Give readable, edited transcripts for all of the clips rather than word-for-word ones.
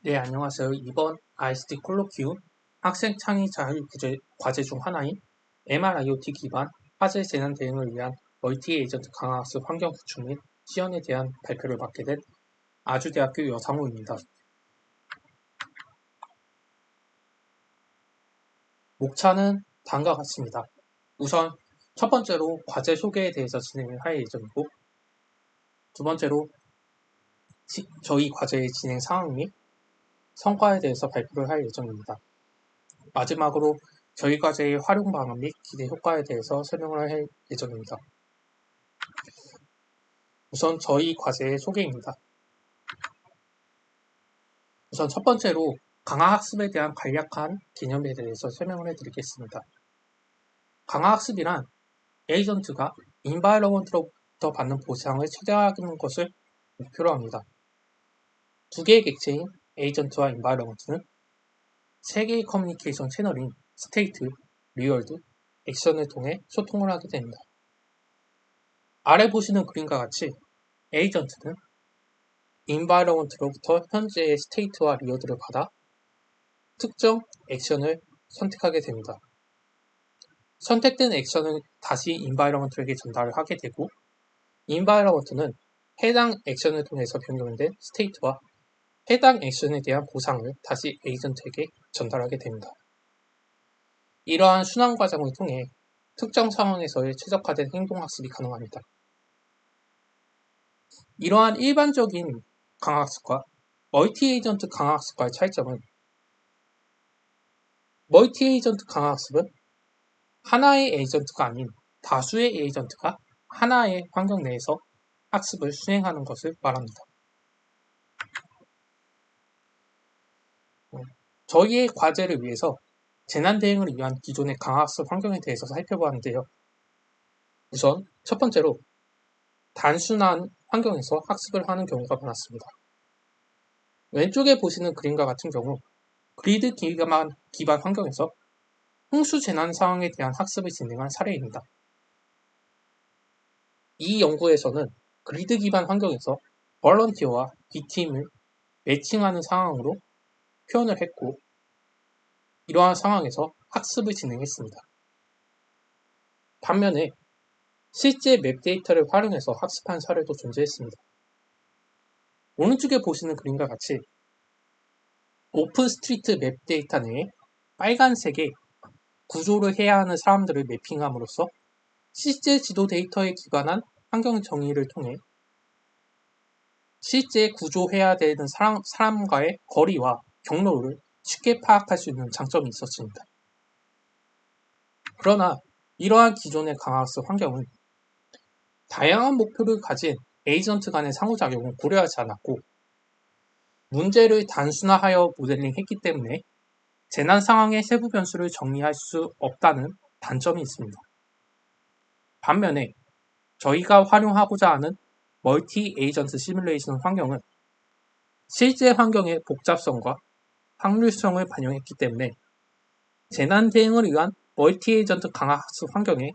네, 안녕하세요. 이번 ICT 콜로키움 학생 창의 자율 과제 중 하나인 MRIoT 기반 화재 재난 대응을 위한 멀티 에이전트 강화 학습 환경 구축 및 시연에 대한 발표를 맡게 된 아주대학교 여상호입니다. 목차는 다음과 같습니다. 우선 첫 번째로 과제 소개에 대해서 진행을 할 예정이고, 두 번째로 저희 과제의 진행 상황 및 성과에 대해서 발표를 할 예정입니다. 마지막으로 저희 과제의 활용 방안 및 기대 효과에 대해서 설명을 할 예정입니다. 우선 저희 과제의 소개입니다. 우선 첫 번째로 강화학습에 대한 간략한 개념에 대해서 설명을 해드리겠습니다. 강화학습이란 에이전트가 인바이러먼트로부터 받는 보상을 최대화하는 것을 목표로 합니다. 두 개의 객체인 에이전트와 인바이러먼트는 세 개의 커뮤니케이션 채널인 스테이트, 리얼드, 액션을 통해 소통을 하게 됩니다. 아래 보시는 그림과 같이 에이전트는 인바이러먼트로부터 현재의 스테이트와 리얼드를 받아 특정 액션을 선택하게 됩니다. 선택된 액션을 다시 인바이러먼트에게 전달을 하게 되고, 인바이러먼트는 해당 액션을 통해서 변경된 스테이트와 해당 액션에 대한 보상을 다시 에이전트에게 전달하게 됩니다. 이러한 순환 과정을 통해 특정 상황에서의 최적화된 행동학습이 가능합니다. 이러한 일반적인 강화학습과 멀티 에이전트 강화학습과의 차이점은, 멀티 에이전트 강화학습은 하나의 에이전트가 아닌 다수의 에이전트가 하나의 환경 내에서 학습을 수행하는 것을 말합니다. 저희의 과제를 위해서 재난 대응을 위한 기존의 강화학습 환경에 대해서 살펴보았는데요. 우선 첫 번째로 단순한 환경에서 학습을 하는 경우가 많았습니다. 왼쪽에 보시는 그림과 같은 경우 그리드 기반 환경에서 홍수 재난 상황에 대한 학습을 진행한 사례입니다. 이 연구에서는 그리드 기반 환경에서 볼런티어와 빅팀을 매칭하는 상황으로 표현을 했고, 이러한 상황에서 학습을 진행했습니다. 반면에 실제 맵 데이터를 활용해서 학습한 사례도 존재했습니다. 오른쪽에 보시는 그림과 같이 오픈 스트리트 맵 데이터 내에 빨간색의 구조를 해야 하는 사람들을 매핑함으로써 실제 지도 데이터에 기반한 환경 정의를 통해 실제 구조해야 되는 사람과의 거리와 경로를 쉽게 파악할 수 있는 장점이 있었습니다. 그러나 이러한 기존의 강화학습 환경은 다양한 목표를 가진 에이전트 간의 상호작용을 고려하지 않았고, 문제를 단순화하여 모델링했기 때문에 재난 상황의 세부 변수를 정리할 수 없다는 단점이 있습니다. 반면에 저희가 활용하고자 하는 멀티 에이전트 시뮬레이션 환경은 실제 환경의 복잡성과 확률성을 반영했기 때문에 재난 대응을 위한 멀티 에이전트 강화학습 환경에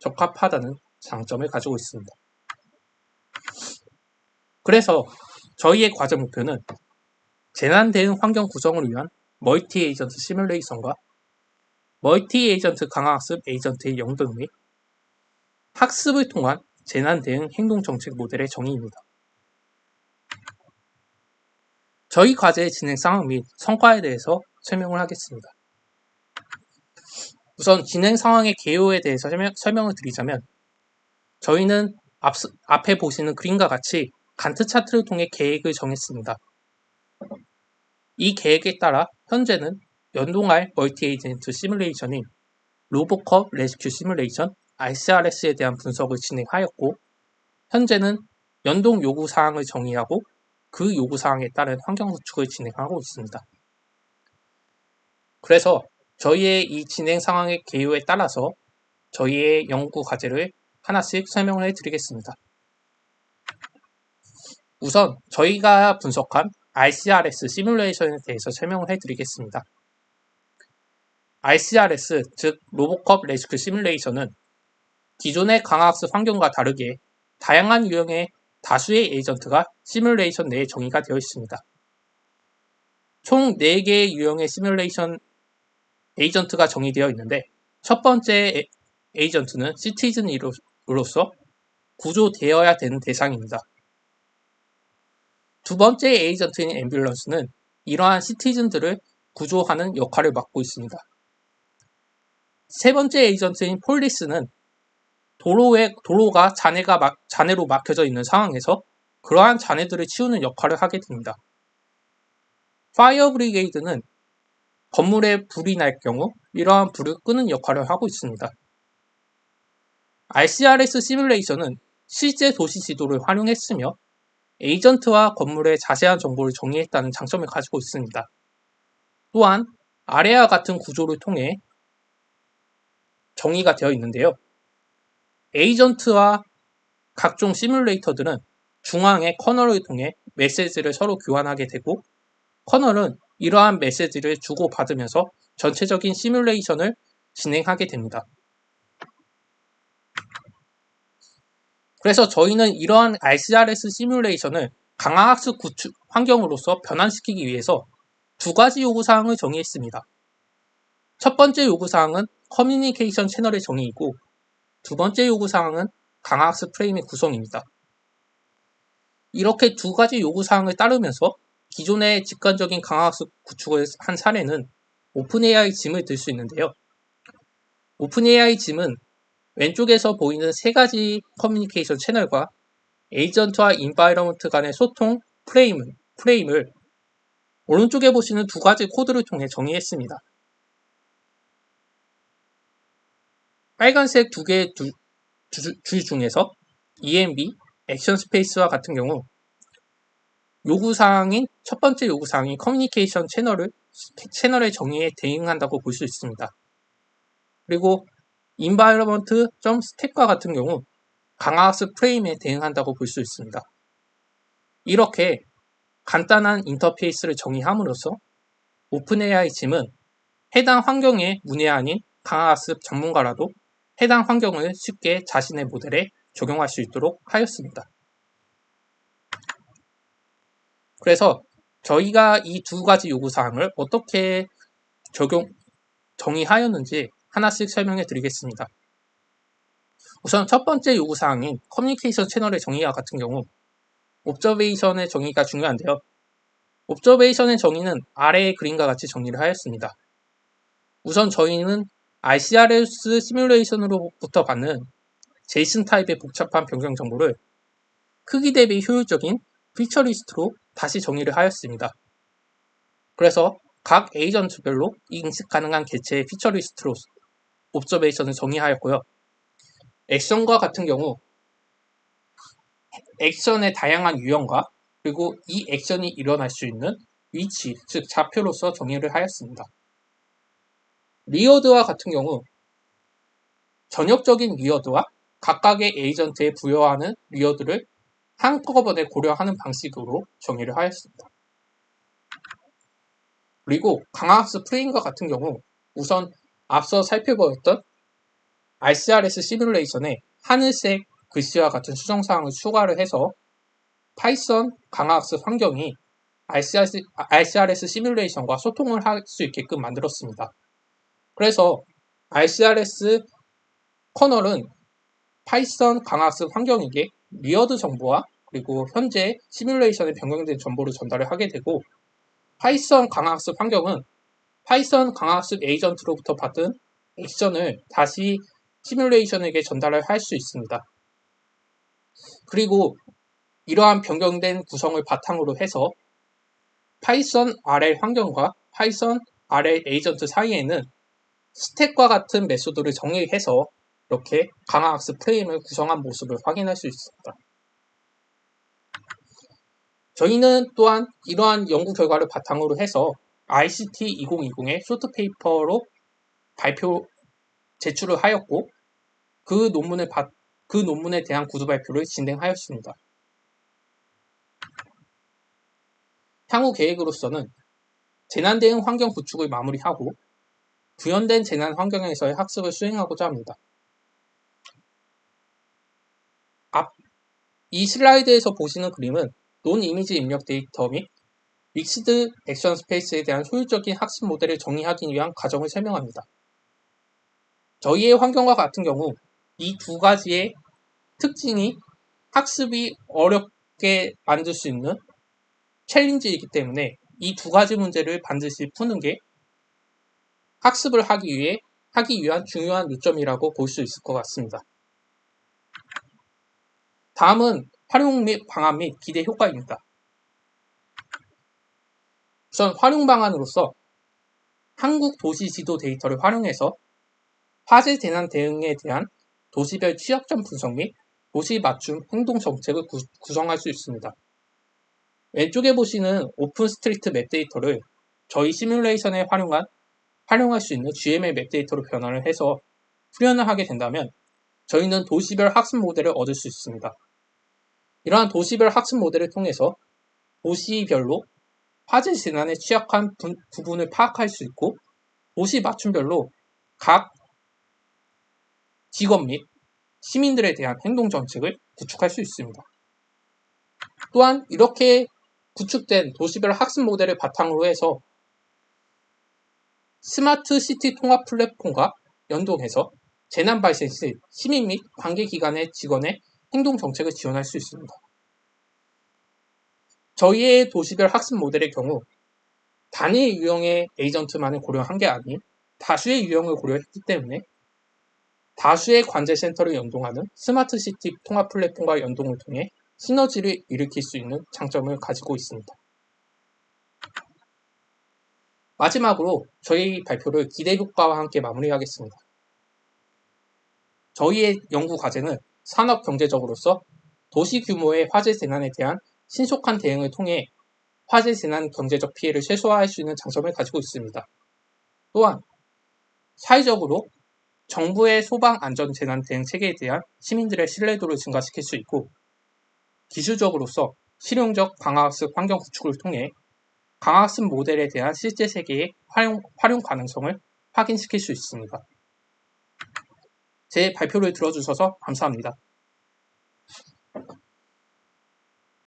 적합하다는 장점을 가지고 있습니다. 그래서 저희의 과제 목표는 재난 대응 환경 구성을 위한 멀티 에이전트 시뮬레이션과 멀티 에이전트 강화학습 에이전트의 연동 및 학습을 통한 재난 대응 행동 정책 모델의 정의입니다. 저희 과제의 진행 상황 및 성과에 대해서 설명을 하겠습니다. 우선 진행 상황의 개요에 대해서 설명을 드리자면, 저희는 앞에 보시는 그림과 같이 간트 차트를 통해 계획을 정했습니다. 이 계획에 따라 현재는 연동할 멀티 에이전트 시뮬레이션인 로보컵 레스큐 시뮬레이션 RCRS에 대한 분석을 진행하였고, 현재는 연동 요구사항을 정의하고 그 요구사항에 따른 환경 구축을 진행하고 있습니다. 그래서 저희의 이 진행 상황의 개요에 따라서 저희의 연구 과제를 하나씩 설명을 해드리겠습니다. 우선 저희가 분석한 RCRS 시뮬레이션에 대해서 설명을 해드리겠습니다. RCRS, 즉 로보컵 레스큐 시뮬레이션은 기존의 강화학습 환경과 다르게 다양한 유형의 다수의 에이전트가 시뮬레이션 내에 정의가 되어 있습니다. 총 4개의 유형의 시뮬레이션 에이전트가 정의되어 있는데 첫 번째 에이전트는 시티즌으로서 구조되어야 되는 대상입니다. 두 번째 에이전트인 앰뷸런스는 이러한 시티즌들을 구조하는 역할을 맡고 있습니다. 세 번째 에이전트인 폴리스는 도로가 잔해로 막혀져 있는 상황에서 그러한 잔해들을 치우는 역할을 하게 됩니다. 파이어 브리게이드는 건물에 불이 날 경우 이러한 불을 끄는 역할을 하고 있습니다. RCRS 시뮬레이션은 실제 도시 지도를 활용했으며 에이전트와 건물의 자세한 정보를 정의했다는 장점을 가지고 있습니다. 또한 아래와 같은 구조를 통해 정의가 되어 있는데요. 에이전트와 각종 시뮬레이터들은 중앙의 커널을 통해 메시지를 서로 교환하게 되고 커널은 이러한 메시지를 주고받으면서 전체적인 시뮬레이션을 진행하게 됩니다. 그래서 저희는 이러한 RCRS 시뮬레이션을 강화학습 구축 환경으로서 변환시키기 위해서 두 가지 요구사항을 정의했습니다. 첫 번째 요구사항은 커뮤니케이션 채널의 정의이고 두 번째 요구사항은 강화학습 프레임의 구성입니다. 이렇게 두 가지 요구사항을 따르면서 기존의 직관적인 강화학습 구축을 한 사례는 오픈AI 짐을 들 수 있는데요. 오픈AI 짐은 왼쪽에서 보이는 세 가지 커뮤니케이션 채널과 에이전트와 인바이러먼트 간의 소통 프레임을 오른쪽에 보시는 두 가지 코드를 통해 정의했습니다. 빨간색 두 개의 줄 중에서 EMB, 액션 스페이스와 같은 경우 요구사항인 첫 번째 요구사항인 커뮤니케이션 채널의 정의에 대응한다고 볼 수 있습니다. 그리고 environment.stack과 같은 경우 강화학습 프레임에 대응한다고 볼 수 있습니다. 이렇게 간단한 인터페이스를 정의함으로써 오픈AI 짐은 해당 환경의 문외한인 강화학습 전문가라도 해당 환경을 쉽게 자신의 모델에 적용할 수 있도록 하였습니다. 그래서 저희가 이 두 가지 요구사항을 어떻게 정의하였는지 하나씩 설명해 드리겠습니다. 우선 첫 번째 요구사항인 커뮤니케이션 채널의 정의와 같은 경우 옵저베이션의 정의가 중요한데요. 옵저베이션의 정의는 아래의 그림과 같이 정리를 하였습니다. 우선 저희는 RCRS 시뮬레이션으로부터 받는 제이슨 타입의 복잡한 변경 정보를 크기 대비 효율적인 피처 리스트로 다시 정의를 하였습니다. 그래서 각 에이전트별로 인식 가능한 개체의 피처 리스트로 옵저베이션을 정의하였고요. 액션과 같은 경우 액션의 다양한 유형과 그리고 이 액션이 일어날 수 있는 위치, 즉 좌표로서 정의를 하였습니다. 리워드와 같은 경우 전역적인 리워드와 각각의 에이전트에 부여하는 리워드를 한꺼번에 고려하는 방식으로 정의를 하였습니다. 그리고 강화학습 프레임과 같은 경우 우선 앞서 살펴보았던 RCRS 시뮬레이션에 하늘색 글씨와 같은 수정사항을 추가를 해서 파이썬 강화학습 환경이 RCRS 시뮬레이션과 소통을 할 수 있게끔 만들었습니다. 그래서 RCRS 커널은 파이썬 강화학습 환경에게 리워드 정보와 그리고 현재 시뮬레이션에 변경된 정보를 전달을 하게 되고 파이썬 강화학습 환경은 파이썬 강화학습 에이전트로부터 받은 액션을 다시 시뮬레이션에게 전달을 할 수 있습니다. 그리고 이러한 변경된 구성을 바탕으로 해서 파이썬 RL 환경과 파이썬 RL 에이전트 사이에는 스택과 같은 메소드를 정의해서 이렇게 강화학습 프레임을 구성한 모습을 확인할 수 있습니다. 저희는 또한 이러한 연구 결과를 바탕으로 해서 ICT 2020의 쇼트페이퍼로 제출을 하였고 그 논문에 대한 구두 발표를 진행하였습니다. 향후 계획으로서는 재난 대응 환경 구축을 마무리하고 구현된 재난 환경에서의 학습을 수행하고자 합니다. 이 슬라이드에서 보시는 그림은 논 이미지 입력 데이터 및 믹스드 액션 스페이스에 대한 효율적인 학습 모델을 정의하기 위한 과정을 설명합니다. 저희의 환경과 같은 경우 이 두 가지의 특징이 학습이 어렵게 만들 수 있는 챌린지이기 때문에 이 두 가지 문제를 반드시 푸는 게 학습을 하기 위한 중요한 요점이라고 볼 수 있을 것 같습니다. 다음은 활용 및 방안 및 기대 효과입니다. 우선 활용 방안으로서 한국 도시 지도 데이터를 활용해서 화재 재난 대응에 대한 도시별 취약점 분석 및 도시 맞춤 행동 정책을 구성할 수 있습니다. 왼쪽에 보시는 오픈 스트리트 맵 데이터를 저희 시뮬레이션에 활용할 수 있는 GML 맵 데이터로 변환을 해서 훈련을 하게 된다면 저희는 도시별 학습 모델을 얻을 수 있습니다. 이러한 도시별 학습 모델을 통해서 도시별로 화재 재난에 취약한 부분을 파악할 수 있고 도시 맞춤별로 각 직업 및 시민들에 대한 행동 정책을 구축할 수 있습니다. 또한 이렇게 구축된 도시별 학습 모델을 바탕으로 해서 스마트 시티 통합 플랫폼과 연동해서 재난 발생 시 시민 및 관계기관의 직원의 행동 정책을 지원할 수 있습니다. 저희의 도시별 학습 모델의 경우 단일 유형의 에이전트만을 고려한 게 아닌 다수의 유형을 고려했기 때문에 다수의 관제센터를 연동하는 스마트 시티 통합 플랫폼과 연동을 통해 시너지를 일으킬 수 있는 장점을 가지고 있습니다. 마지막으로 저희 발표를 기대 효과와 함께 마무리하겠습니다. 저희의 연구 과제는 산업 경제적으로서 도시 규모의 화재 재난에 대한 신속한 대응을 통해 화재 재난 경제적 피해를 최소화할 수 있는 장점을 가지고 있습니다. 또한 사회적으로 정부의 소방 안전 재난 대응 체계에 대한 시민들의 신뢰도를 증가시킬 수 있고 기술적으로서 실용적 강화학습 환경 구축을 통해 강화학습 모델에 대한 실제 세계의 활용 가능성을 확인시킬 수 있습니다. 제 발표를 들어주셔서 감사합니다.